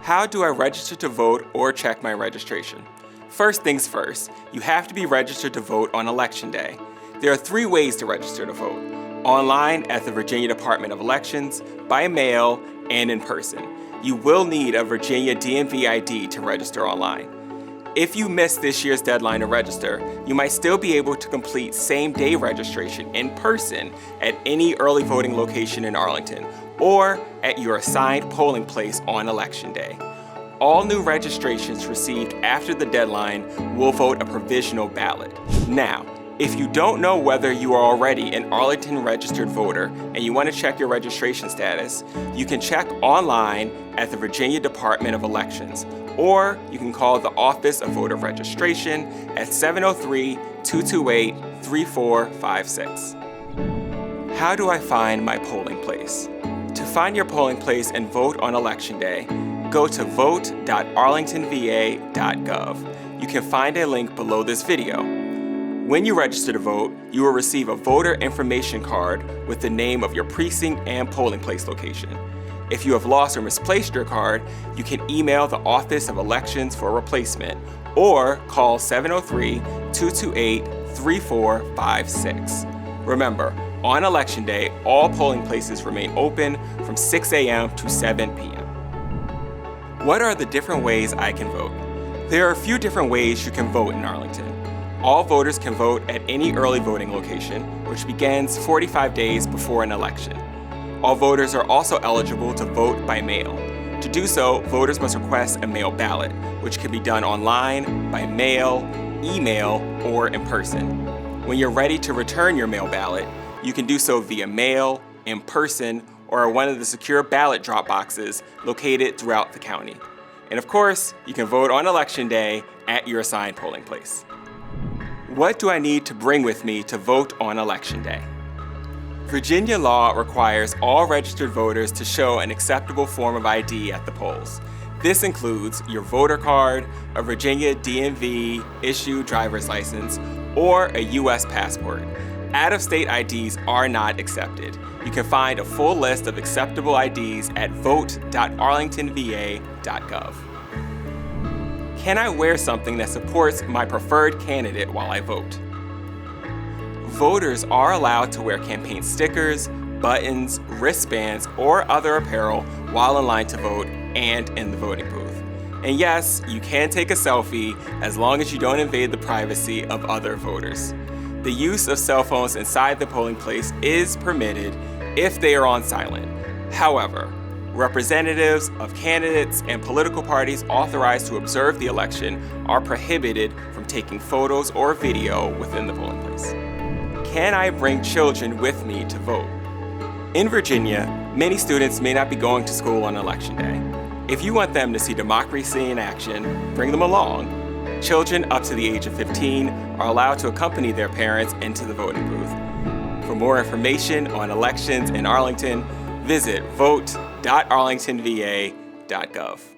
How do I register to vote or check my registration? First things first, you have to be registered to vote on Election Day. There are 3 ways to register to vote: online at the Virginia Department of Elections, by mail, and in person. You will need a Virginia DMV ID to register online. If you missed this year's deadline to register, you might still be able to complete same-day registration in person at any early voting location in Arlington or at your assigned polling place on Election Day. All new registrations received after the deadline will vote a provisional ballot. Now, if you don't know whether you are already an Arlington registered voter and you want to check your registration status, you can check online at the Virginia Department of Elections, or you can call the Office of Voter Registration at 703-228-3456. How do I find my polling place? To find your polling place and vote on Election Day, go to vote.arlingtonva.gov. You can find a link below this video. When you register to vote, you will receive a voter information card with the name of your precinct and polling place location. If you have lost or misplaced your card, you can email the Office of Elections for a replacement or call 703-228-3456. Remember, on Election Day, all polling places remain open from 6 a.m. to 7 p.m. What are the different ways I can vote? There are a few different ways you can vote in Arlington. All voters can vote at any early voting location, which begins 45 days before an election. All voters are also eligible to vote by mail. To do so, voters must request a mail ballot, which can be done online, by mail, email, or in person. When you're ready to return your mail ballot, you can do so via mail, in person, or one of the secure ballot drop boxes located throughout the county. And of course, you can vote on Election Day at your assigned polling place. What do I need to bring with me to vote on Election Day? Virginia law requires all registered voters to show an acceptable form of ID at the polls. This includes your voter card, a Virginia DMV issued driver's license, or a U.S. passport. Out-of-state IDs are not accepted. You can find a full list of acceptable IDs at vote.arlingtonva.gov. Can I wear something that supports my preferred candidate while I vote? Voters are allowed to wear campaign stickers, buttons, wristbands, or other apparel while in line to vote and in the voting booth. And yes, you can take a selfie as long as you don't invade the privacy of other voters. The use of cell phones inside the polling place is permitted if they are on silent. However, representatives of candidates and political parties authorized to observe the election are prohibited from taking photos or video within the polling place. Can I bring children with me to vote? In Virginia, many students may not be going to school on Election Day. If you want them to see democracy in action, bring them along. Children up to the age of 15 are allowed to accompany their parents into the voting booth. For more information on elections in Arlington, visit vote.arlingtonva.gov.